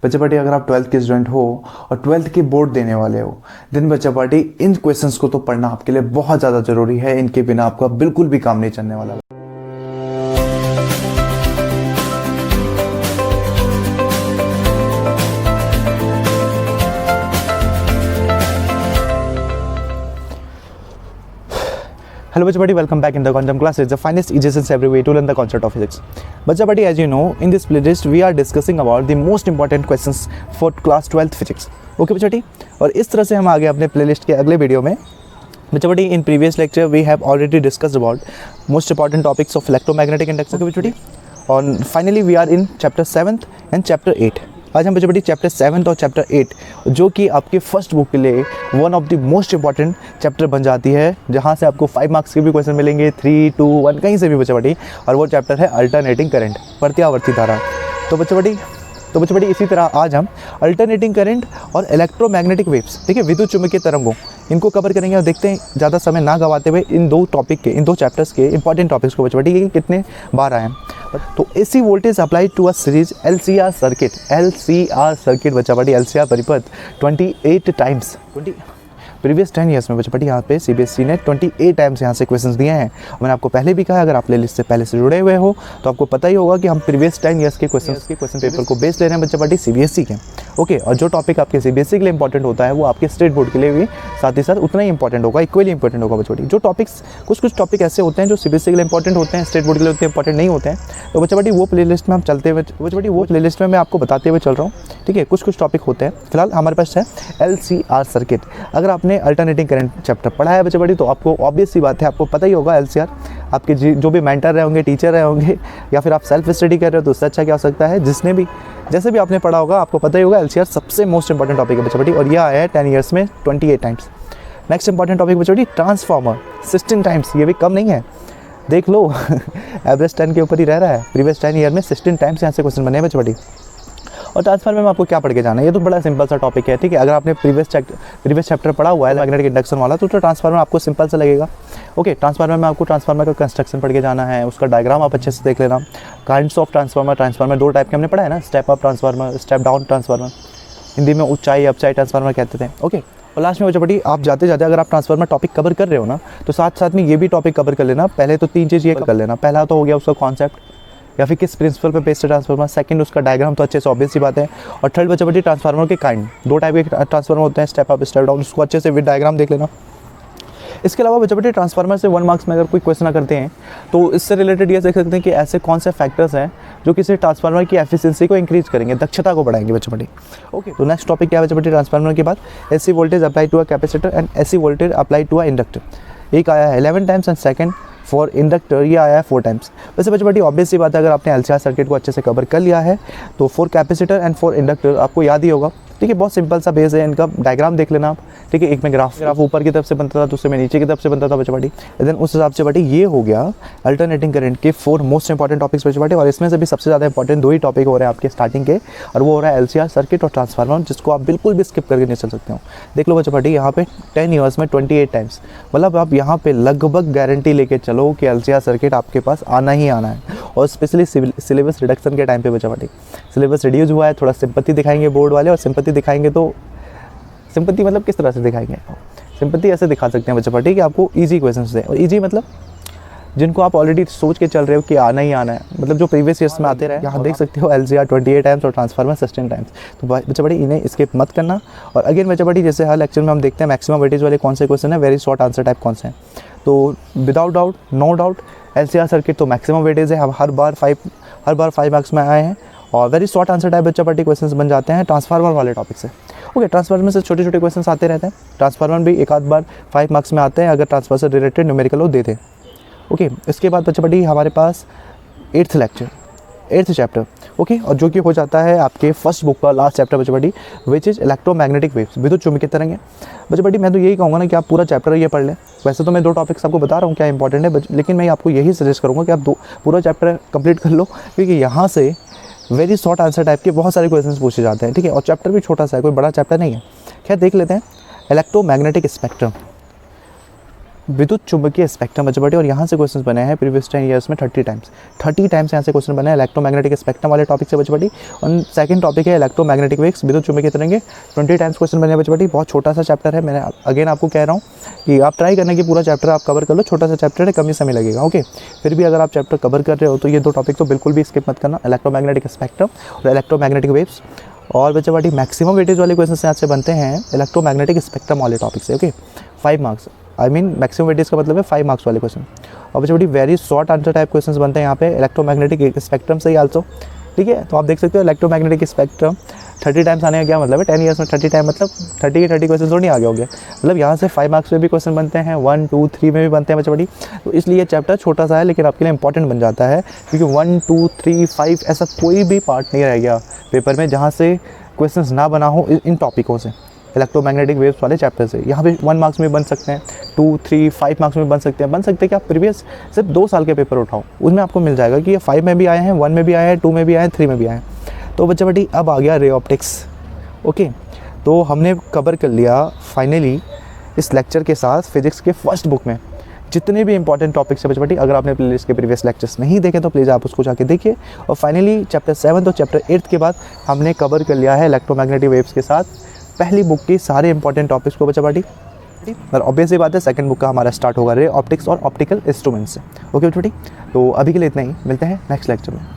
बच्चा पार्टी अगर आप 12th के स्टूडेंट हो और 12th के बोर्ड देने वाले हो, देन बच्चा पार्टी इन क्वेश्चंस को तो पढ़ना आपके लिए बहुत ज़्यादा ज़रूरी है। इनके बिना आपका बिल्कुल भी काम नहीं चलने वाला। Hello बच्चा party, welcome back in the quantum class. It's the finest easiest and every way to learn the concept of physics. बच्चा party, as you know, in this playlist we are discussing about the most important questions for class 12th physics. Okay बच्चा party, और इस तरह से हम आगे अपने playlist के अगले वीडियो में। बच्चा party, in previous lecture we have already discussed about most important topics of electromagnetic induction. बच्चा पार्टी, और finally we are in chapter 7th and chapter 8. आज हम बच्चे बड़ी चैप्टर 7 और चैप्टर 8 जो कि आपके फर्स्ट बुक के लिए one of the most important chapter बन जाती है, जहाँ से आपको 5 मार्क्स के भी क्वेश्चन मिलेंगे, 3, 2, 1 कहीं से भी बच्चे बड़ी। और वो चैप्टर है अल्टरनेटिंग करंट, प्रत्यावर्ती धारा। तो बच्चे बड़ी इसी तरह आज हम अल्टरनेटिंग करंट और इलेक्ट्रोमैग्नेटिक वेव्स, ठीक है, विद्युत चुम्बकीय तरंगों, इनको कवर करेंगे। और देखते हैं ज़्यादा समय ना गवाते हुए इन दो चैप्टर्स के इंपॉर्टेंट टॉपिक्स को बच्चे बड़ी कितने बार आए हैं। तो AC voltage apply to a series LCR circuit बच्चा बड़ी LCR परिपथ 28 टाइम्स, प्रीवियस 10 ईयर्स में बच्चा बड़ी यहाँ पे CBSE ने 28 टाइम्स यहाँ से क्वेश्चंस दिए हैं। मैंने आपको पहले भी कहा, अगर आप प्लेलिस्ट से पहले से जुड़े हुए हो तो आपको पता ही होगा कि हम प्रीवियस 10 ईयर्स के क्वेश्चन पेपर को बेस ले रहे हैं बच्चा बड़ी CBSE के। ओके, और जो टॉपिक आपके CBSE के लिए इंपॉर्टेंट होता है वो आपके स्टेट बोर्ड के लिए भी साथ ही साथ उतना ही इंपॉर्टेंट होगा, इक्वली इंपॉर्टेंट होगा बच्चा बड़ी। जो टॉपिक्स कुछ टॉपिक ऐसे होते हैं जो CBSE के लिए इंपॉर्टेंट होते हैं, स्टेट बोर्ड के लिए उतने इंपॉर्टेंट नहीं होते हैं। तो बच्चा बड़ी वो प्लेलिस्ट में हम चलते हुए वो प्लेलिस्ट में मैं आपको बताते हुए चल रहा हूँ, ठीक है। कुछ टॉपिक होते हैं। फिलहाल हमारे पास है LCR सर्किट। अगर आपने अल्टरनेटिंग करंट चैप्टर पढ़ा है बच्चे बड़ी तो आपको ऑब्वियस सी बात है, आपको पता ही होगा LCR। आपके जो भी मेंटर रहे होंगे, टीचर रहे होंगे, या फिर आप सेल्फ स्टडी कर रहे हो तो उससे अच्छा क्या हो सकता है। जैसे भी आपने पढ़ा होगा आपको पता ही होगा LCR सबसे मोस्ट इंपॉर्टेंट टॉपिक है बच्चे बड़ी, और यह आया है 10 ईयर्स में 28 टाइम्स। नेक्स्ट इंपॉर्टेंट टॉपिक बच्चे बड़ी ट्रांसफार्मर 16 टाइम्स, ये भी कम नहीं है, देख लो एवरेज 10 के ऊपर ही रह रहा है। प्रीवियस 10 ईयर में 16 टाइम्स यहाँ से क्वेश्चन बने हैं बच्चे बड़ी। और ट्रांसफार्मर में आपको क्या पढ़ के जाना है, ये तो बड़ा सिंपल सा टॉपिक है, ठीक है। अगर आपने प्रीवियस चैप्टर पढ़ा हुआ है मैग्नेटिक इंडक्शन वाला तो ट्रांसफार्मर आपको सिंपल सा लगेगा। ओके, ट्रांसफार्मर में आपको ट्रांसफार्मर का कंस्ट्रक्शन पढ़ के जाना है, उसका डायग्राम आप अच्छे से देख लेना। काइंड्स ऑफ ट्रांसफार्मर 2 टाइप के हमने पढ़ा है ना, step up transformer, step down transformer, Hindi में ऊंचाई अपचाई ट्रांसफार्मर कहते थे। ओके, और लास्ट में बच्चा बड़ी आप जाते अगर आप ट्रांसफार्मर टॉपिक कवर कर रहे हो ना तो साथ में ये भी टॉपिक कवर कर लेना। पहले तो 3 चीज़ ये कर लेना। पहला तो हो गया उसका कॉन्सेप्ट या फिर किस प्रिंसिपल पे बेस्ड है ट्रांसफार्मर। सेकंड, उसका डायग्राम तो अच्छे से ऑब्वियस सी बात है। और थर्ड बच्चा बड़ी ट्रांसफार्मर के काइंड, 2 टाइप के ट्रांसफार्मर होते हैं, स्टेप अप स्टेप डाउन, उसको अच्छे से विद डायग्राम देख लेना। इसके अलावा बच्चा बच्चे ट्रांसफार्मर से 1 मार्क्स में अगर कोई क्वेश्चन करते हैं तो इससे रिलेटेड ये देख सकते हैं कि ऐसे कौन से फैक्टर्स हैं जो किसी ट्रांसफार्मर की एफिशिएंसी को इंक्रीज करेंगे, दक्षता को बढ़ाएंगे बच्चा बड़ी। ओके, तो नेक्स्ट टॉपिक क्या है बच्चा बड़ी ट्रांसफार्मर के बाद AC voltage apply to a capacitor and AC voltage apply to a inductor. एक आया है 11 times and second for inductor ये आया है 4 टाइम्स। वैसे बच्चे बड़ी ऑब्वियस सी बात है, अगर आपने LCR सर्किट को अच्छे से कवर कर लिया है तो 4 कैपेसिटर एंड 4 इंडक्टर आपको याद ही होगा, ठीक है। बहुत सिंपल सा बेस है, इनका डायग्राम देख लेना आप, ठीक है। एक में ग्राफ ऊपर की तरफ से बनता था, दूसरे में नीचे की तरफ से बनता था बच्चे बड़ी। देन उस हिसाब से बड़ी ये हो गया अल्टरनेटिंग करंट के 4 मोस्ट इंपॉर्टेंट टॉपिक्स बच्चे बड़ी। और इसमें से भी सबसे ज़्यादा इंपॉर्टेंट 2 ही टॉपिक हो रहे हैं आपके स्टार्टिंग के, और वो हो रहा है LCR सर्किट और ट्रांसफार्मर, जिसको आप बिल्कुल भी स्किप करके नहीं चल सकते हो। देख लो बच्चे बड़ी, यहाँ पे 10 ईयर्स में 28 टाइम्स, मतलब आप यहाँ पे लगभग गारंटी लेके चलो कि LCR सर्किट आपके पास आना ही आना है। और स्पेशली सिलेबस रिडक्शन के टाइम पे बच्चा बड़ी सिलेबस रिड्यूस हुआ है, थोड़ा सिंपैथी दिखाएंगे बोर्ड वाले। और सिंपैथी दिखाएंगे तो सिंपैथी मतलब किस तरह से दिखाएंगे, सिंपैथी ऐसे दिखा सकते हैं बच्चा पार्टी कि आपको इजी क्वेश्चंस दे। और इजी मतलब जिनको आप ऑलरेडी सोच के चल रहे हो कि आना ही आना है, मतलब जो प्रीवियस ईयर्स में आते रहे। यहाँ देख सकते हो LCR 28 टाइम्स और ट्रांसफार्मर 16 टाइम्स। तो बच्चा बड़ी इन्हें स्किप मत करना। और अगेन बच्चा बड़ी जैसे हर लेक्चर में हम देखते हैं मैक्सिमम वेटेज वाले कौन से क्वेश्चन है, वेरी शॉर्ट आंसर टाइप कौन से हैं। तो without doubt, no doubt LCR circuit तो मैक्सिमम वेटेज है, हर बार 5 मार्क्स में आए हैं। और वेरी शॉर्ट आंसर टाइप बच्चा पार्टी क्वेश्चंस बन जाते हैं ट्रांसफार्मर वाले टॉपिक से। ओके, ट्रांसफार्मर से छोटे क्वेश्चंस आते रहते हैं। ट्रांसफार्मर भी एक आध बार 5 मार्क्स में आते हैं अगर ट्रांसफार्मर से रिलेटेड न्यूमेरिकल हो दे दें। ओके, इसके बाद बच्चा पार्टी हमारे पास 8th चैप्टर, ओके, और जो कि हो जाता है आपके फर्स्ट बुक का लास्ट चैप्टर बच्चा party, which is electromagnetic waves, विद्युत चुम्बकीय तरंगें। बच्चा पार्टी मैं तो यही कहूँगा ना कि आप पूरा चैप्टर ये पढ़ लें। वैसे तो मैं 2 टॉपिक्स आपको बता रहा हूँ क्या इंपॉर्टेंट है, लेकिन मैं आपको यही सजेस्ट करूँगा कि आप पूरा चैप्टर कंप्लीट कर लो, क्योंकि यहाँ से वेरी शॉर्ट आंसर टाइप के बहुत सारे क्वेश्चंस पूछे जाते हैं, ठीक है। और चैप्टर भी छोटा सा है, कोई बड़ा चैप्टर नहीं है। खैर देख लेते हैं इलेक्ट्रोमैग्नेटिक स्पेक्ट्रम। विद्युत चुंबकीय स्पेक्ट्रम बच्चे बटे, और यहाँ से क्वेश्चन बने हैं प्रीवियस 10 ईयर्स में 30 टाइम्स यहाँ से क्वेश्चन बने हैं इलेक्ट्रोमैग्नेटिक स्पेक्ट्रम वाले टॉपिक से बच्चे बटी। और सेकंड टॉपिक है इलेक्ट्रोमैग्नेटिक वेव्स, विद्युत चुंबकीय तरंगे, 20 टाइम्स क्वेश्चन बने हैं बच्चे बटी। बहुत छोटा सा चैप्टर है, मैंने अगेन आपको कह रहा हूँ कि आप ट्राई करना कि पूरा चैप्टर आप कवर कर लो, छोटा सा चैप्टर है, कम ही समय लगेगा। ओके, फिर भी अगर आप चैप्टर कवर कर रहे हो तो ये 2 टॉपिक तो बिल्कुल भी स्किप मत करना, इलेक्ट्रोमैग्नेटिक स्पेक्ट्रम और इलेक्ट्रोमैग्नेटिक वेव्स। और बच्चे बटी मैक्सिमम वेटेज वाले क्वेश्चन यहाँ से बनते हैं इलेक्ट्रोमैग्नेटिक स्पेक्ट्रम वाले टॉपिक से। Okay, 5 marks, I mean maximum weightage का मतलब है 5 मार्क्स वाले क्वेश्चन। और बच्चे बड़ी very short answer type questions बनते हैं यहाँ पे इलेक्ट्रोमैग्नेटिक स्पेक्ट्रम से ही आल्सो। ठीक है, तो आप देख सकते हो इलेक्ट्रोमैग्नेटिक स्पेक्ट्रम 30 टाइम्स आने का क्या मतलब है, 10 ईयर्स में 30 टाइम मतलब 30 के 30 क्वेश्चन थोड़ी आगे हो गए, मतलब यहाँ से 5 मार्क्स में भी क्वेश्चन बनते हैं, 1, 2, 3 में भी बनते हैं बच्चे बड़ी। तो इसलिए चैप्टर छोटा सा है लेकिन आपके लिए इंपॉर्टेंट बन जाता है, क्योंकि 1, 2, 3, 5 ऐसा कोई भी पार्ट नहीं रह गया पेपर में जहाँ से क्वेश्चंस ना बना हो इन टॉपिकों से, इलेक्ट्रोमैग्नेटिक वेव्स वाले चैप्टर से। यहाँ पे 1 मार्क्स में बन सकते हैं, 2, 3, 5 मार्क्स में बन सकते हैं कि आप प्रीवियस सिर्फ 2 साल के पेपर उठाओ, उसमें आपको मिल जाएगा कि ये 5 में भी आए हैं, 1 में भी आए हैं, 2 में भी आए हैं, 3 में भी आए हैं। तो बच्चे बटी अब आ गया रे ऑप्टिक्स। ओके, तो हमने कवर कर लिया फाइनली इस लेक्चर के साथ फिजिक्स के फर्स्ट बुक में जितने भी इंपॉर्टेंट टॉपिक्स है बच्चे बटी। अगर आपने प्लेलिस्ट के प्रीवियस लेक्चर्स नहीं देखे तो प्लीज़ आप उसको जाके देखिए। और फाइनली चैप्टर 7 और चैप्टर 8 के बाद हमने कवर कर लिया है इलेक्ट्रोमैग्नेटिक वेव्स के साथ पहली बुक की सारे इंपॉर्टेंट टॉपिक्स को बच्चा पार्टी। और ऑब्वियसली बात है सेकंड बुक का हमारा स्टार्ट होगा रे ऑप्टिक्स और ऑप्टिकल इंस्ट्रूमेंट्स से। ओके बच्चा पार्टी, तो अभी के लिए इतना ही, मिलते हैं नेक्स्ट लेक्चर में।